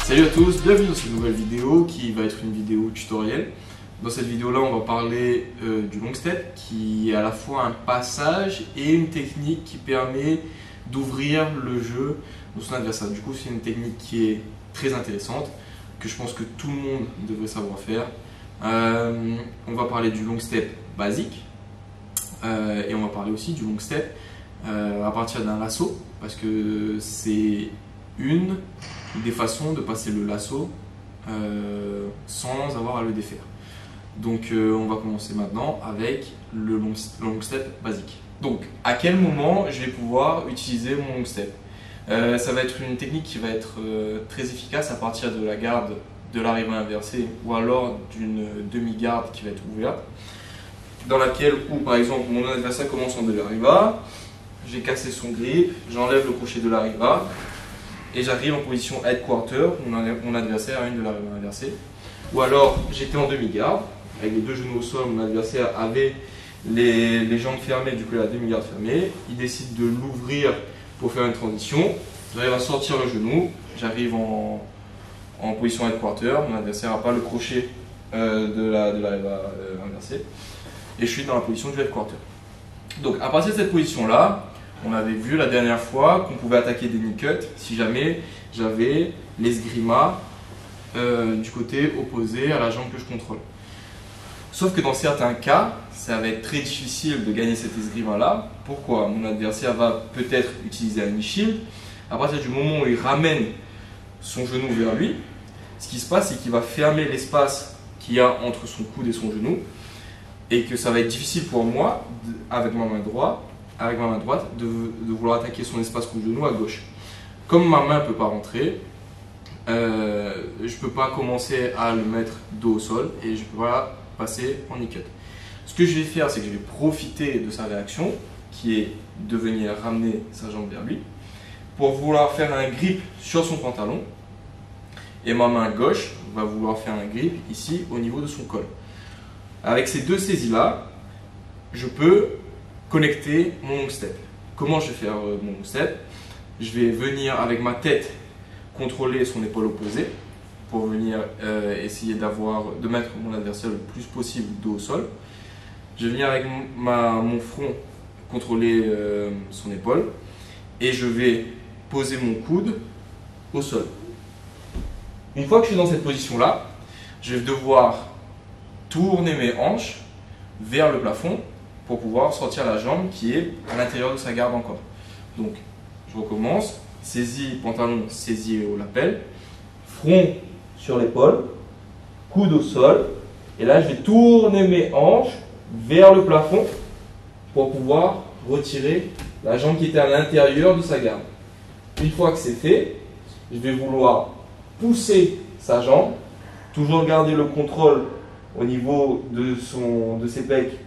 Salut à tous, bienvenue dans cette nouvelle vidéo qui va être une vidéo tutoriel. Dans cette vidéo là on va parler du long step qui est à la fois un passage et une technique qui permet d'ouvrir le jeu de son adversaire. Du coup c'est une technique qui est très intéressante, que je pense que tout le monde devrait savoir faire. On va parler du long step basique et on va parler aussi du long step à partir d'un lasso, parce que c'est une des façons de passer le lasso sans avoir à le défaire. Donc on va commencer maintenant avec le long step basique. Donc à quel moment je vais pouvoir utiliser mon long step? Ça va être une technique qui va être très efficace à partir de la garde de l'arrière inversée ou alors d'une demi-garde qui va être ouverte, dans laquelle où par exemple mon adversaire commence en de l'arriva, j'ai cassé son grip, j'enlève le crochet de l'arriva et j'arrive en position headquarter, mon adversaire a une de l'arriva inversée. Ou alors j'étais en demi-garde, avec les deux genoux au sol, mon adversaire avait les jambes fermées, du coup la demi-garde fermée, il décide de l'ouvrir pour faire une transition, j'arrive à sortir le genou, j'arrive en position headquarter, mon adversaire n'a pas le crochet de l'arriva inversée, et je suis dans la position du headquarter. Donc à partir de cette position là, on avait vu la dernière fois qu'on pouvait attaquer des knee cuts si jamais j'avais l'esgrima du côté opposé à la jambe que je contrôle. Sauf que dans certains cas, ça va être très difficile de gagner cet esgrima là. Pourquoi? Mon adversaire va peut-être utiliser un knee shield. À partir du moment où il ramène son genou vers lui, ce qui se passe, c'est qu'il va fermer l'espace qu'il y a entre son coude et son genou, et que ça va être difficile pour moi, avec ma main droite, de vouloir attaquer son espace coude-genou à gauche. Comme ma main ne peut pas rentrer, je ne peux pas commencer à le mettre dos au sol et je ne peux pas passer en knee cut. Ce que je vais faire, c'est que je vais profiter de sa réaction, qui est de venir ramener sa jambe vers lui, pour vouloir faire un grip sur son pantalon, et ma main gauche va vouloir faire un grip ici au niveau de son col. Avec ces deux saisies-là, je peux connecter mon long step. Comment je vais faire mon long step? Je vais venir avec ma tête contrôler son épaule opposée pour venir essayer de mettre mon adversaire le plus possible dos au sol. Je vais venir avec mon front contrôler son épaule et je vais poser mon coude au sol. Une fois que je suis dans cette position-là, je vais devoir tourner mes hanches vers le plafond pour pouvoir sortir la jambe qui est à l'intérieur de sa garde encore. Donc, je recommence, saisie pantalon, saisie au lapel, front sur l'épaule, coude au sol, et là je vais tourner mes hanches vers le plafond pour pouvoir retirer la jambe qui était à l'intérieur de sa garde. Une fois que c'est fait, je vais vouloir pousser sa jambe, toujours garder le contrôle au niveau de ses pecs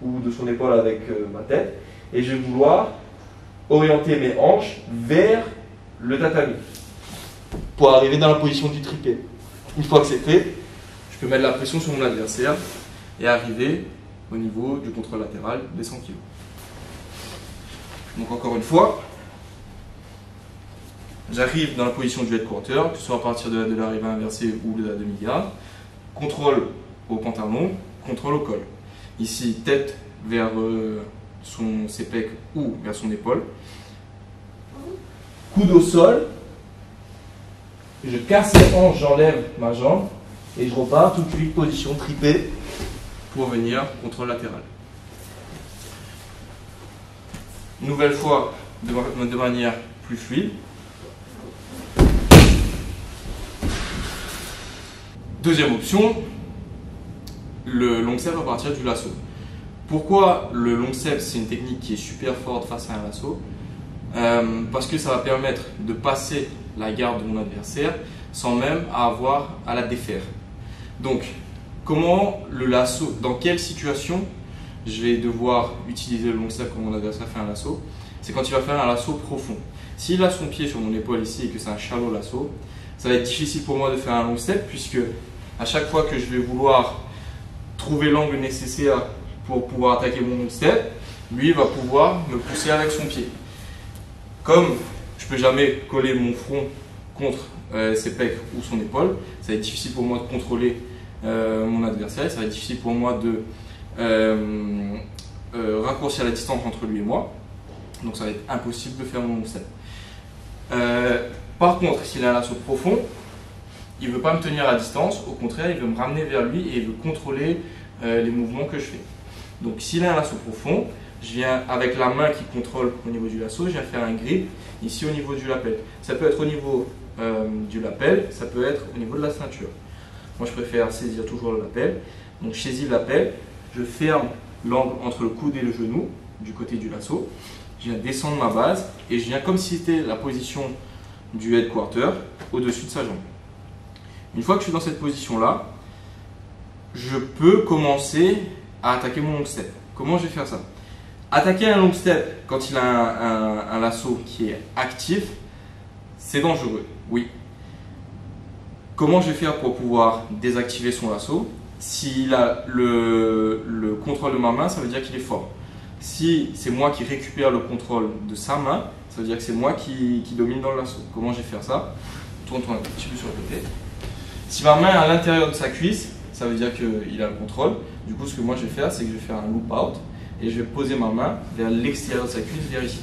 ou de son épaule avec ma tête, et je vais vouloir orienter mes hanches vers le tatami pour arriver dans la position du tripé. Une fois que c'est fait, je peux mettre la pression sur mon adversaire et arriver au niveau du contrôle latéral des 100 kg. Donc encore une fois, j'arrive dans la position du headquarter, que ce soit à partir de l'arrivée inversée ou de la demi-garde, contrôle au pantalon, contrôle au col. Ici, tête vers ses pecs ou vers son épaule. Coude au sol. Je casse les hanches, j'enlève ma jambe et je repars tout de suite position tripée pour venir contrôle latéral. Nouvelle fois de manière plus fluide. Deuxième option, le long step à partir du lasso. Pourquoi le long step, c'est une technique qui est super forte face à un lasso? Parce que ça va permettre de passer la garde de mon adversaire sans même avoir à la défaire. Donc, comment le lasso, dans quelle situation je vais devoir utiliser le long step quand mon adversaire fait un lasso? C'est quand il va faire un lasso profond. S'il a son pied sur mon épaule ici et que c'est un shallow lasso, ça va être difficile pour moi de faire un long step, puisque à chaque fois que je vais vouloir trouver l'angle nécessaire pour pouvoir attaquer mon long step, lui va pouvoir me pousser avec son pied. Comme je ne peux jamais coller mon front contre ses pecs ou son épaule, ça va être difficile pour moi de contrôler mon adversaire, ça va être difficile pour moi de raccourcir la distance entre lui et moi, donc ça va être impossible de faire mon long step. Par contre, s'il a un lasso profond, il ne veut pas me tenir à distance, au contraire, il veut me ramener vers lui et il veut contrôler les mouvements que je fais. Donc s'il a un lasso profond, je viens avec la main qui contrôle au niveau du lasso, je viens faire un grip ici au niveau du lapel. Ça peut être au niveau du lapel, ça peut être au niveau de la ceinture. Moi je préfère saisir toujours le lapel. Donc je saisis le lapel, je ferme l'angle entre le coude et le genou du côté du lasso. Je viens descendre ma base et je viens comme si c'était la position du headquarter au-dessus de sa jambe. Une fois que je suis dans cette position-là, je peux commencer à attaquer mon long step. Comment je vais faire ça? Attaquer un long step quand il a un lasso qui est actif, c'est dangereux, oui. Comment je vais faire pour pouvoir désactiver son lasso? S'il a le contrôle de ma main, ça veut dire qu'il est fort. Si c'est moi qui récupère le contrôle de sa main, ça veut dire que c'est moi qui domine dans le lasso. Comment je vais faire ça? Tourne-toi un petit peu sur le côté. Si ma main est à l'intérieur de sa cuisse, ça veut dire qu'il a le contrôle. Du coup, ce que moi je vais faire, c'est que je vais faire un loop out et je vais poser ma main vers l'extérieur de sa cuisse, vers ici.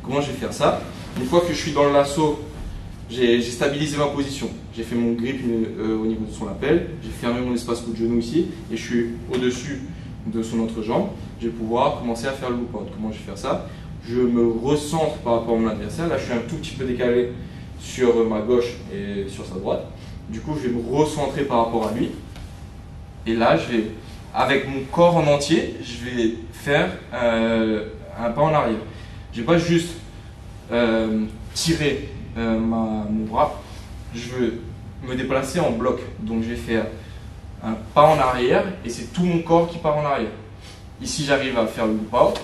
Comment je vais faire ça? Une fois que je suis dans le lasso, j'ai stabilisé ma position. J'ai fait mon grip au niveau de son lapel, j'ai fermé mon espace coup de genou ici et je suis au-dessus de son autre jambe. Je vais pouvoir commencer à faire le loop out. Comment je vais faire ça? Je me recentre par rapport à mon adversaire. Là, je suis un tout petit peu décalé sur ma gauche et sur sa droite. Du coup, je vais me recentrer par rapport à lui. Et là, je vais, avec mon corps en entier, je vais faire un pas en arrière. Je ne vais pas juste tirer mon bras, je vais me déplacer en bloc. Donc, je vais faire un pas en arrière et c'est tout mon corps qui part en arrière. Ici, j'arrive à faire le loop out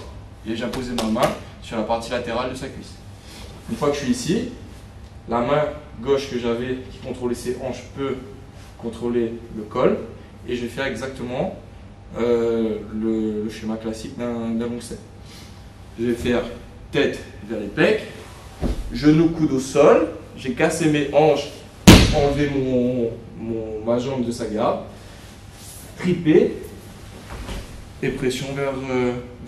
et j'ai posé ma main sur la partie latérale de sa cuisse. Une fois que je suis ici, la main gauche que j'avais qui contrôlait ses hanches peut contrôler le col et je vais faire exactement le schéma classique d'un long step. Je vais faire tête vers les pecs, genou coude au sol, j'ai cassé mes hanches, enlevé ma jambe de sa garde, tripé et pression vers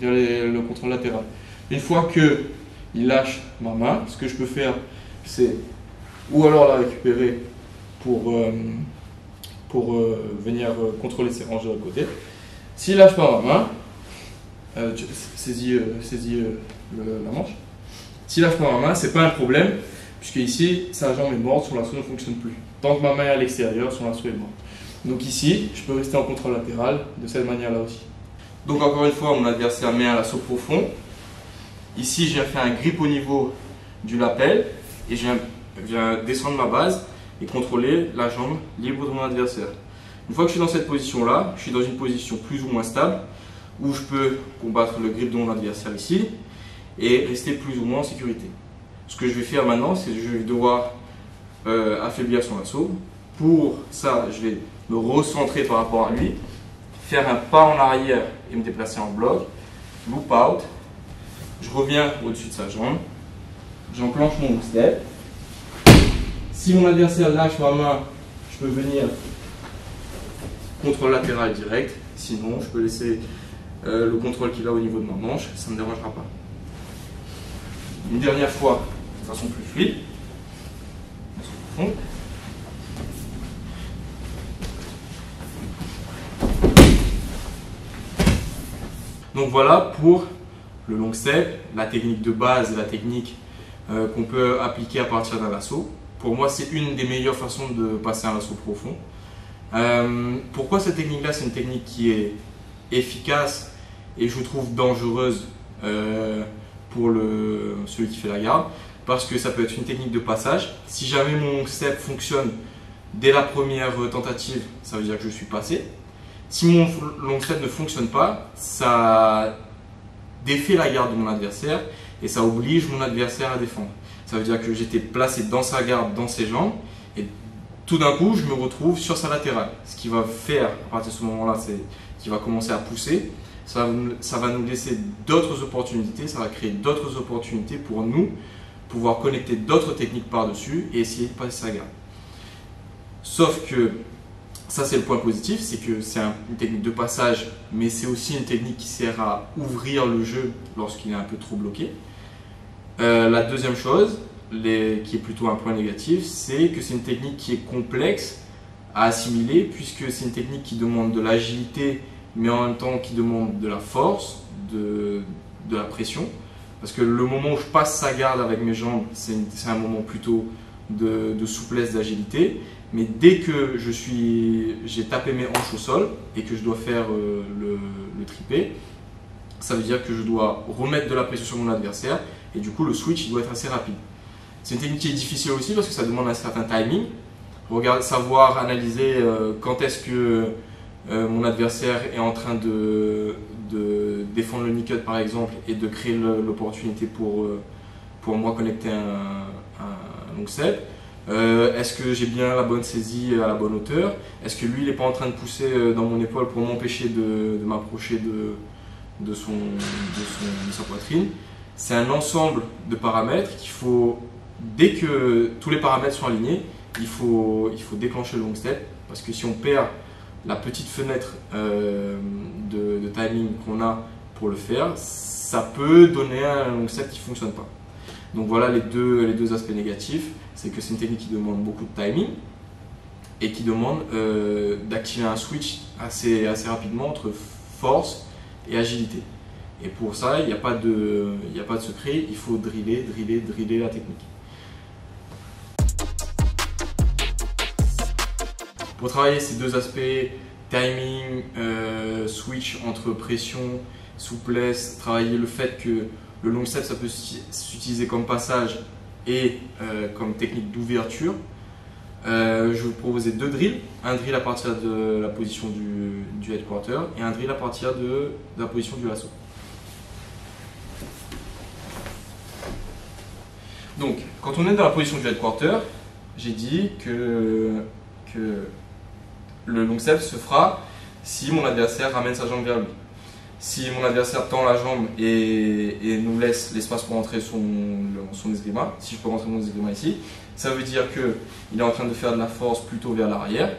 le contrôle latéral. Une fois qu'il lâche ma main, ce que je peux faire, c'est ou alors la récupérer pour venir contrôler ses hanches de l'autre côté. S'il lâche pas ma main, saisis la manche. S'il lâche pas ma main, c'est pas un problème, puisque ici, sa jambe est morte, son lasso ne fonctionne plus. Tant que ma main est à l'extérieur, son lasso est mort. Donc ici, je peux rester en contrôle latéral de cette manière-là aussi. Donc encore une fois, mon adversaire met un lasso profond. Ici, je viens faire un grip au niveau du lapel et je viens descendre ma base et contrôler la jambe libre de mon adversaire. Une fois que je suis dans cette position-là, je suis dans une position plus ou moins stable où je peux combattre le grip de mon adversaire ici et rester plus ou moins en sécurité. Ce que je vais faire maintenant, c'est que je vais devoir affaiblir son lasso. Pour ça, je vais me recentrer par rapport à lui, faire un pas en arrière et me déplacer en bloc, loop out, je reviens au-dessus de sa jambe, j'enclenche mon step. Si mon adversaire lâche ma main, je peux venir contrôle latéral direct, sinon je peux laisser le contrôle qu'il a au niveau de ma manche, ça ne me dérangera pas. Une dernière fois, de façon plus fluide, donc voilà pour le long step, la technique de base et la technique qu'on peut appliquer à partir d'un lasso. Pour moi, c'est une des meilleures façons de passer un lasso profond. Pourquoi cette technique-là? C'est une technique qui est efficace et je trouve dangereuse pour celui qui fait la garde, parce que ça peut être une technique de passage. Si jamais mon long step fonctionne dès la première tentative, ça veut dire que je suis passé. Si mon long step ne fonctionne pas, ça défait la garde de mon adversaire et ça oblige mon adversaire à défendre. Ça veut dire que j'étais placé dans sa garde, dans ses jambes, et tout d'un coup, je me retrouve sur sa latérale. Ce qui va faire, à partir de ce moment-là, c'est qu'il va commencer à pousser. Ça va nous laisser d'autres opportunités, ça va créer d'autres opportunités pour nous, pouvoir connecter d'autres techniques par-dessus et essayer de passer sa garde. Sauf que ça, c'est le point positif, c'est que c'est une technique de passage, mais c'est aussi une technique qui sert à ouvrir le jeu lorsqu'il est un peu trop bloqué. La deuxième chose, qui est plutôt un point négatif, c'est que c'est une technique qui est complexe à assimiler, puisque c'est une technique qui demande de l'agilité, mais en même temps qui demande de la force, de la pression. Parce que le moment où je passe sa garde avec mes jambes, c'est un moment plutôt de souplesse, d'agilité. Mais dès que j'ai tapé mes hanches au sol et que je dois faire le trippé, ça veut dire que je dois remettre de la pression sur mon adversaire et du coup le switch il doit être assez rapide. C'est une technique qui est difficile aussi parce que ça demande un certain timing. Savoir analyser quand est-ce que mon adversaire est en train de défendre le knee cut par exemple et de créer l'opportunité pour moi connecter un long step. Est-ce que j'ai bien la bonne saisie à la bonne hauteur? Est-ce que lui il n'est pas en train de pousser dans mon épaule pour m'empêcher de m'approcher de sa poitrine? C'est un ensemble de paramètres qu'il faut, dès que tous les paramètres sont alignés, il faut déclencher le long step parce que si on perd la petite fenêtre de timing qu'on a pour le faire, ça peut donner un long step qui ne fonctionne pas. Donc voilà les deux aspects négatifs, c'est que c'est une technique qui demande beaucoup de timing et qui demande d'activer un switch assez rapidement entre force et agilité. Et pour ça, il n'y a pas de secret, il faut driller la technique. Pour travailler ces deux aspects, timing, switch entre pression, souplesse, travailler le fait que le long step ça peut s'utiliser comme passage et comme technique d'ouverture, je vais vous proposer deux drills. Un drill à partir de la position du headquarter et un drill à partir de la position du lasso. Donc, quand on est dans la position du headquarter, j'ai dit que le long step se fera si mon adversaire ramène sa jambe vers lui. Si mon adversaire tend la jambe et nous laisse l'espace pour entrer son esgrima, si je peux rentrer mon esgrima ici, ça veut dire qu'il est en train de faire de la force plutôt vers l'arrière,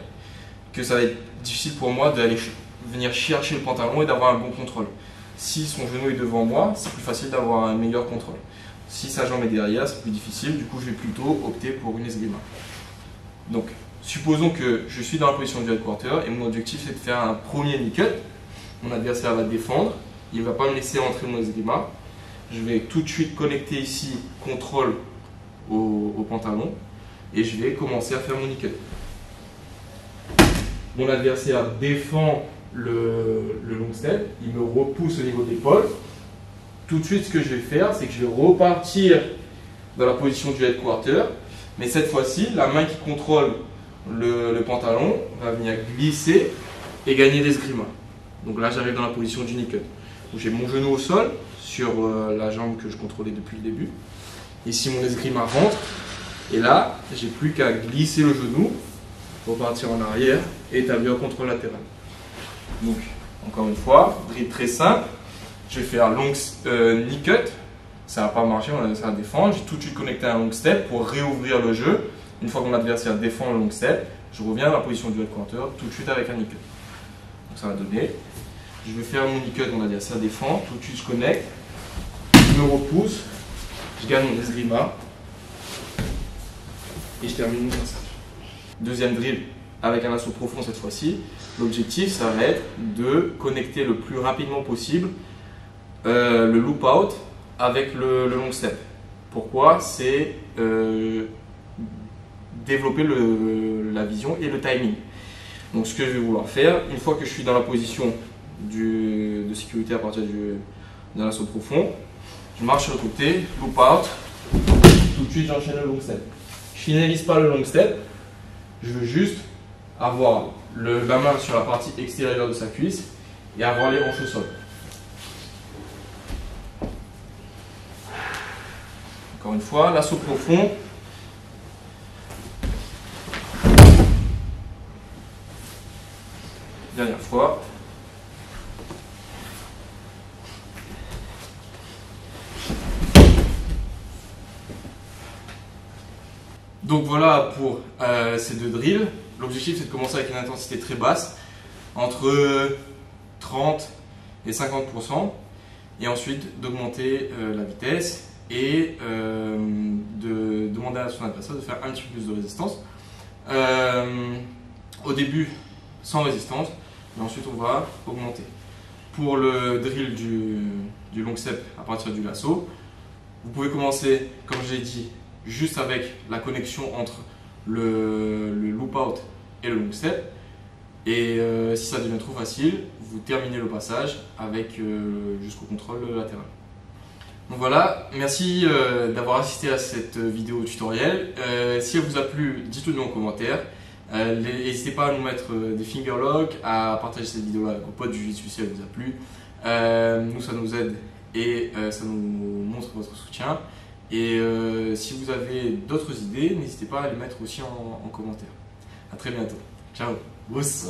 que ça va être difficile pour moi d'aller venir chercher le pantalon et d'avoir un bon contrôle. Si son genou est devant moi, c'est plus facile d'avoir un meilleur contrôle. Si sa jambe est derrière, c'est plus difficile, du coup je vais plutôt opter pour une esgrima. Donc, supposons que je suis dans la position du headquarter et mon objectif c'est de faire un premier knee cut. Mon adversaire va défendre, il ne va pas me laisser entrer mon esgrima. Je vais tout de suite connecter ici contrôle au pantalon et je vais commencer à faire mon knee cut. Mon adversaire défend le long step, il me repousse au niveau de l'épaule. Tout de suite, ce que je vais faire, c'est que je vais repartir dans la position du headquarter, mais cette fois-ci, la main qui contrôle le pantalon va venir glisser et gagner l'esgrima. Donc là, j'arrive dans la position du knee cut. J'ai mon genou au sol sur la jambe que je contrôlais depuis le début. Ici, mon esgrima rentre. Et là, j'ai plus qu'à glisser le genou, repartir en arrière et établir un contrôle latéral. Donc, encore une fois, drill très simple. Je vais faire long knee cut. Ça n'a pas marché, ça va défendre. J'ai tout de suite connecté un long step pour réouvrir le jeu. Une fois que mon adversaire défend le long step, je reviens dans la position du headquarter tout de suite avec un knee cut. Donc ça va donner. Je vais faire mon knee cut, mon adversaire défend. Tout de suite, je connecte. Je me repousse. Je gagne mon esgrima. Et je termine mon passage. Deuxième drill avec un lasso profond cette fois-ci. L'objectif, ça va être de connecter le plus rapidement possible le loop out avec le long step. Pourquoi? C'est développer la vision et le timing. Donc ce que je vais vouloir faire, une fois que je suis dans la position de sécurité à partir d'un lasso profond, je marche sur le côté, loop out, tout de suite j'enchaîne le long step. Je finalise pas le long step, je veux juste avoir la main sur la partie extérieure de sa cuisse et avoir les hanches au sol. Encore une fois, lasso profond. Dernière fois. Donc voilà pour ces deux drills. L'objectif c'est de commencer avec une intensité très basse, entre 30 et 50%, et ensuite d'augmenter la vitesse et de demander à son adversaire de faire un petit peu plus de résistance. Au début sans résistance, et ensuite on va augmenter. Pour le drill du long step à partir du lasso, vous pouvez commencer, comme je l'ai dit, juste avec la connexion entre le loop out et le long step. Et si ça devient trop facile, vous terminez le passage avec jusqu'au contrôle latéral. Donc voilà, merci d'avoir assisté à cette vidéo tutoriel. Si elle vous a plu, dites-le nous en commentaire. N'hésitez pas à nous mettre des finger locks, à partager cette vidéo avec vos potes du jiu-jitsu si elle vous a plu. Nous, ça nous aide et ça nous montre votre soutien. Et si vous avez d'autres idées, n'hésitez pas à les mettre aussi en commentaire. A très bientôt. Ciao. Bruce.